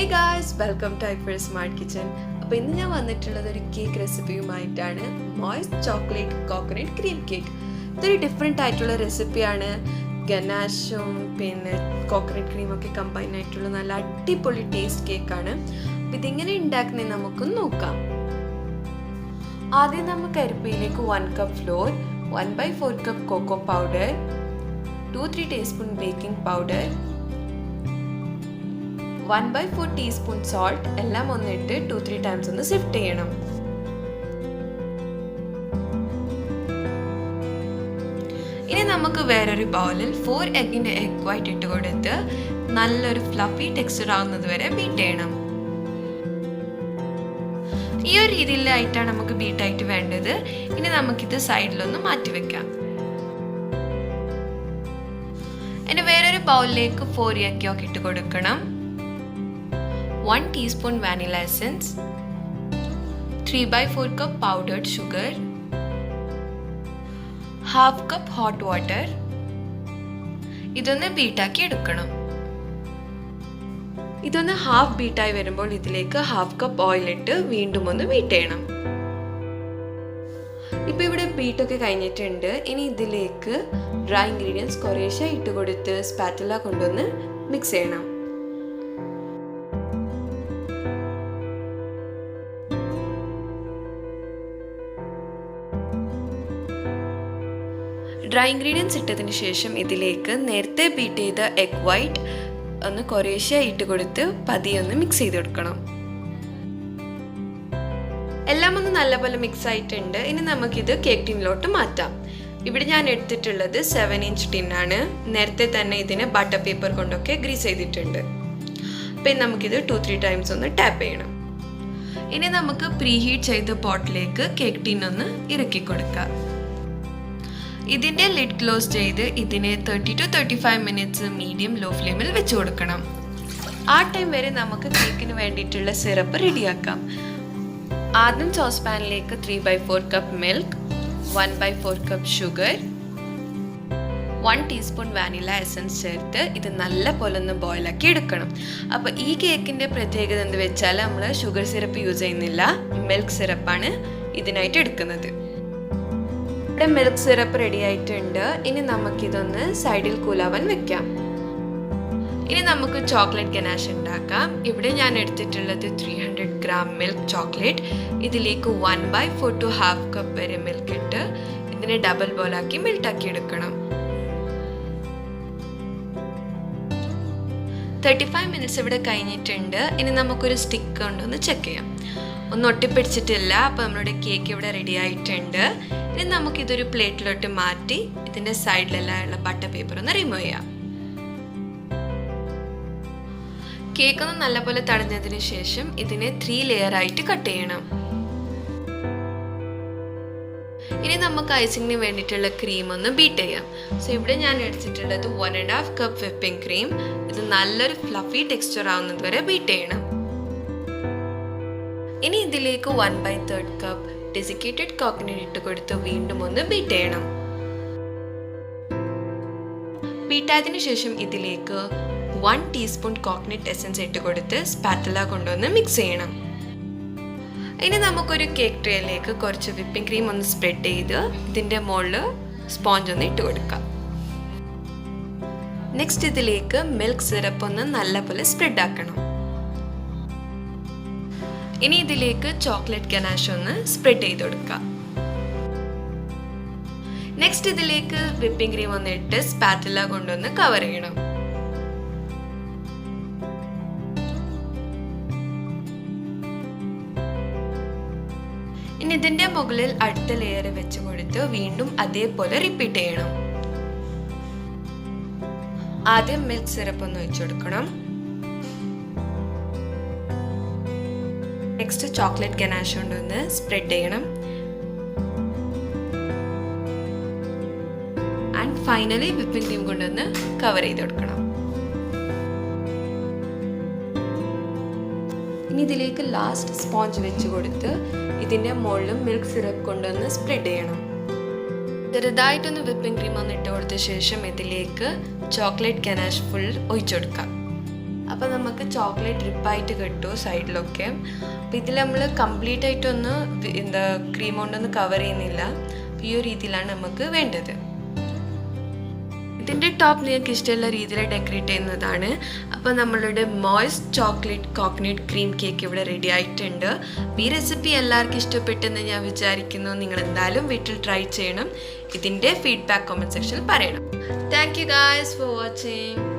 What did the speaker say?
guys, welcome to Hyper Smart Kitchen. അപ്പോൾ ഇന്ന് ഞാൻ വന്നിട്ടുള്ളത് ഒരു കേക്ക് റെസിപ്പിയുമായിട്ടാണ്. Moist chocolate coconut cream cake. ഇതൊരു ഡിഫറെൻ്റ് ആയിട്ടുള്ള റെസിപ്പിയാണ്. ഗനാഷും പിന്നെ കോക്കനട്ട് ക്രീമൊക്കെ കമ്പൈൻ ആയിട്ടുള്ള നല്ല അടിപൊളി ടേസ്റ്റ് കേക്കാണ്. അപ്പോൾ ഇതിങ്ങനെ ഉണ്ടാക്കുന്നത് നമുക്ക് നോക്കാം. ആദ്യം നമുക്ക് അരിപ്പയിലേക്ക് 1 cup floor, 1/4 cup coco powder, 2-3 teaspoon baking powder, 1/4 teaspoon salt എല്ലാം ഒന്നിട്ട് 2-3 ടൈംസ് ഒന്ന് സിഫ്റ്റ് ചെയ്യണം. ഇനി നമുക്ക് വേറൊരു ബൗളിൽ 4 എഗ്ഗിൻ്റെ എഗ് വൈറ്റ് ഇട്ട് കൊടുത്ത് നല്ലൊരു ഫ്ലഫി ടെക്സ്ചർ ആവുന്നത് വരെ ബീറ്റ് ചെയ്യണം. ഈ ഒരു രീതിയിലായിട്ടാണ് നമുക്ക് ബീറ്റായിട്ട് വേണ്ടത്. ഇനി നമുക്കിത് സൈഡിലൊന്ന് മാറ്റി വെക്കാം. ഇനി വേറൊരു ബൗളിലേക്ക് 4 എഗ് യോക്ക് ഇട്ട് കൊടുക്കണം. 1 teaspoon vanilla essence, 3/4 cup powdered sugar, half cup hot water. ഇതൊന്ന് ബീറ്റാക്കി എടുക്കണം. ഇതൊന്ന് ഹാഫ് ബീറ്റായി വരുമ്പോൾ ഇതിലേക്ക് ഹാഫ് കപ്പ് ഓയിൽ ഇട്ട് വീണ്ടും ഒന്ന് ബീറ്റ് ചെയ്യണം. ഇപ്പം ഇവിടെ ബീറ്റൊക്കെ കഴിഞ്ഞിട്ടുണ്ട്. ഇനി ഇതിലേക്ക് ഡ്രൈ ഇൻഗ്രീഡിയൻസ് കുറേശ്ശെ ഇട്ട് കൊടുത്ത് സ്പാറ്റുല കൊണ്ടൊന്ന് മിക്സ് ചെയ്യണം. ഡ്രൈ ഇൻഗ്രീഡിയൻസ് ഇട്ടതിന് ശേഷം ഇതിലേക്ക് നേരത്തെ ബീറ്റ് ചെയ്ത എഗ് വൈറ്റ് ഒന്ന് കുറേശ്ശെ ഇട്ട് കൊടുത്ത് പതിയെ ഒന്ന് മിക്സ് ചെയ്ത് കൊടുക്കണം. എല്ലാം ഒന്ന് നല്ലപോലെ മിക്സ് ആയിട്ടുണ്ട്. ഇനി നമുക്കിത് കേക്ക് ടിന്നിലോട്ട് മാറ്റാം. ഇവിടെ ഞാൻ എടുത്തിട്ടുള്ളത് 7 ഇഞ്ച് ടിന്നാണ്. നേരത്തെ തന്നെ ഇതിനെ ബട്ടർ പേപ്പർ കൊണ്ടൊക്കെ ഗ്രീസ് ചെയ്തിട്ടുണ്ട്. പിന്നെ നമുക്കിത് 2-3 ടൈംസ് ഒന്ന് ടാപ്പ് ചെയ്യണം. ഇനി നമുക്ക് പ്രീ ഹീറ്റ് ചെയ്ത പോട്ടിലേക്ക് കേക്ക് ടിൻ ഒന്ന് ഇറക്കി കൊടുക്കാം. ഇതിൻ്റെ ലിഡ് ക്ലോസ് ചെയ്ത് ഇതിനെ 30 to 35 മിനിറ്റ്സ് മീഡിയം ലോ ഫ്ലെയിമിൽ വെച്ച് കൊടുക്കണം. ആ ടൈം വരെ നമുക്ക് കേക്കിന് വേണ്ടിയിട്ടുള്ള സിറപ്പ് റെഡിയാക്കാം. ആദ്യം സോസ് പാനിലേക്ക് 3/4 cup milk, 1/4 cup sugar, 1 teaspoon vanilla essence ചേർത്ത് ഇത് നല്ല പോലെ ഒന്ന് ബോയിലാക്കി എടുക്കണം. അപ്പോൾ ഈ കേക്കിൻ്റെ പ്രത്യേകത എന്ന് വെച്ചാൽ നമ്മൾ ഷുഗർ സിറപ്പ് യൂസ് ചെയ്യുന്നില്ല, മിൽക്ക് സിറപ്പാണ് ഇതിനായിട്ട് എടുക്കുന്നത്. ഇവിടെ മിൽക്ക് സിറപ്പ് റെഡി ആയിട്ടുണ്ട്. ഇനി നമുക്കിതൊന്ന് സൈഡിൽ കൂലാവാൻ വെക്കാം. ഇനി നമുക്ക് ചോക്ലേറ്റ് ഗനാഷ് ഉണ്ടാക്കാം. ഇവിടെ ഞാൻ എടുത്തിട്ടുള്ളത് 300 ഗ്രാം മിൽക്ക് ചോക്ലേറ്റ്. ഇതിലേക്ക് 1/4 to half കപ്പ് വരെ മിൽക്ക് ഇട്ട് ഇതിനെ ഡബിൾ ബോളാക്കി മെൽട്ടാക്കി എടുക്കണം. 35 മിനിറ്റ്സ് ഇവിടെ കഴിഞ്ഞിട്ടുണ്ട്. ഇനി നമുക്കൊരു സ്റ്റിക്ക് കൊണ്ടൊന്ന് ചെക്ക് ചെയ്യാം. ഒന്നും ഒട്ടിപ്പിടിച്ചിട്ടില്ല. അപ്പോൾ നമ്മുടെ കേക്ക് ഇവിടെ റെഡി ആയിട്ടുണ്ട്. ഇനി നമുക്കിതൊരു പ്ലേറ്റിലോട്ട് മാറ്റി ഇതിൻ്റെ സൈഡിലെല്ലാം ഉള്ള ബട്ടർ പേപ്പർ ഒന്ന് റിമൂവ് ചെയ്യാം. കേക്ക് ഒന്ന് നല്ലപോലെ തടഞ്ഞതിന് ശേഷം ഇതിനെ 3 ലെയർ ആയിട്ട് കട്ട് ചെയ്യണം. ഇനി നമുക്ക് ഐസിങ്ങിന് വേണ്ടിയിട്ടുള്ള ക്രീം ഒന്ന് ബീറ്റ് ചെയ്യാം. സോ ഇവിടെ ഞാൻ എടുത്തിട്ടുള്ളത് 1.5 കപ്പ് വിപ്പിംഗ് ക്രീം. ഇത് നല്ലൊരു ഫ്ലഫി ടെക്സ്ചർ ആവുന്നത് വരെ ബീറ്റ് ചെയ്യണം. ഇനി ഇതിലേക്ക് 1/3 കപ്പ് desiccated കോക്കനട്ട് ഇട്ട് കൊടുത്ത് വീണ്ടും ഒന്ന് ബീറ്റ് ചെയ്യണം. ബീറ്റായതിനു ശേഷം ഇതിലേക്ക് 1 ടീസ്പൂൺ കോക്കനട്ട് എസൻസ് ഇട്ട് കൊടുത്ത് സ്പാറ്റുല കൊണ്ടൊന്ന് മിക്സ് ചെയ്യണം. ഇനി നമുക്കൊരു കേക്ക് ട്രേയിലേക്ക് കുറച്ച് വിപ്പിംഗ് ക്രീം ഒന്ന് സ്പ്രെഡ് ചെയ്ത് ഇതിൻ്റെ മുകളിൽ സ്പോഞ്ച് ഒന്ന് ഇട്ട് കൊടുക്കാം. നെക്സ്റ്റ് ഇതിലേക്ക് മിൽക്ക് സിറപ്പ് ഒന്ന് നല്ലപോലെ സ്പ്രെഡ് ആക്കണം. ഇനി ഇതിലേക്ക് ചോക്ലേറ്റ് ഗനാഷ് ഒന്ന് സ്പ്രെഡ് ചെയ്ത് കൊടുക്കാം. നെക്സ്റ്റ് ഇതിലേക്ക് വിപ്പിംഗ് ക്രീം ഒന്ന് ഇട്ട് സ്പാറ്റുല കൊണ്ടൊന്ന് കവർ ചെയ്യണം. ഇനി ഇതിന്റെ മുകളിൽ അടുത്ത ലെയർ വെച്ച് കൊടുത്ത് വീണ്ടും അതേപോലെ റിപ്പീറ്റ് ചെയ്യണം. ആദ്യം മിൽക്ക് സിറപ്പ് ഒന്ന് ഒഴിച്ചു കൊടുക്കണം. നെക്സ്റ്റ് ചോക്ലേറ്റ് ഗനാഷ് കൊണ്ടൊന്ന് സ്പ്രെഡ് ചെയ്യണം. ആൻഡ് ഫൈനലി വിപ്പിംഗ് ക്രീം കൊണ്ടൊന്ന് കവർ ചെയ്ത് കൊടുക്കണം. ഇനി ഇതിലേക്ക് ലാസ്റ്റ് സ്പോഞ്ച് വെച്ച് കൊടുത്ത് ഇതിൻ്റെ മുകളിലും മിൽക്ക് സിറപ്പ് കൊണ്ടൊന്ന് സ്പ്രെഡ് ചെയ്യണം. ചെറുതായിട്ടൊന്ന് വിപ്പിംഗ് ക്രീം ഒന്ന് ഇട്ട് കൊടുത്ത ശേഷം ഇതിലേക്ക് ചോക്ലേറ്റ് ഗനാഷ് ഫുൾ ഒഴിച്ചു കൊടുക്കാം. അപ്പോൾ നമുക്ക് ചോക്ലേറ്റ് ഡ്രിപ്പായിട്ട് കിട്ടും സൈഡിലൊക്കെ. അപ്പോൾ ഇതിൽ നമ്മൾ കംപ്ലീറ്റ് ആയിട്ടൊന്ന് എന്താ ക്രീം കൊണ്ടൊന്ന് കവർ ചെയ്യുന്നില്ല. ഈ ഒരു രീതിയിലാണ് നമുക്ക് വേണ്ടത്. ഇതിൻ്റെ ടോപ്പ് നിങ്ങൾക്ക് ഇഷ്ടമുള്ള രീതിയിൽ ഡെക്കറേറ്റ് ചെയ്യുന്നതാണ്. അപ്പോൾ നമ്മളുടെ moist chocolate coconut cream cake ഇവിടെ റെഡി ആയിട്ടുണ്ട്. ഈ റെസിപ്പി എല്ലാവർക്കും ഇഷ്ടപ്പെട്ടെന്ന് ഞാൻ വിചാരിക്കുന്നു. നിങ്ങൾ എന്തായാലും വീട്ടിൽ ട്രൈ ചെയ്യണം. ഇതിൻ്റെ ഫീഡ്ബാക്ക് കമൻറ്റ് സെക്ഷനിൽ പറയണം. Thank you guys for watching.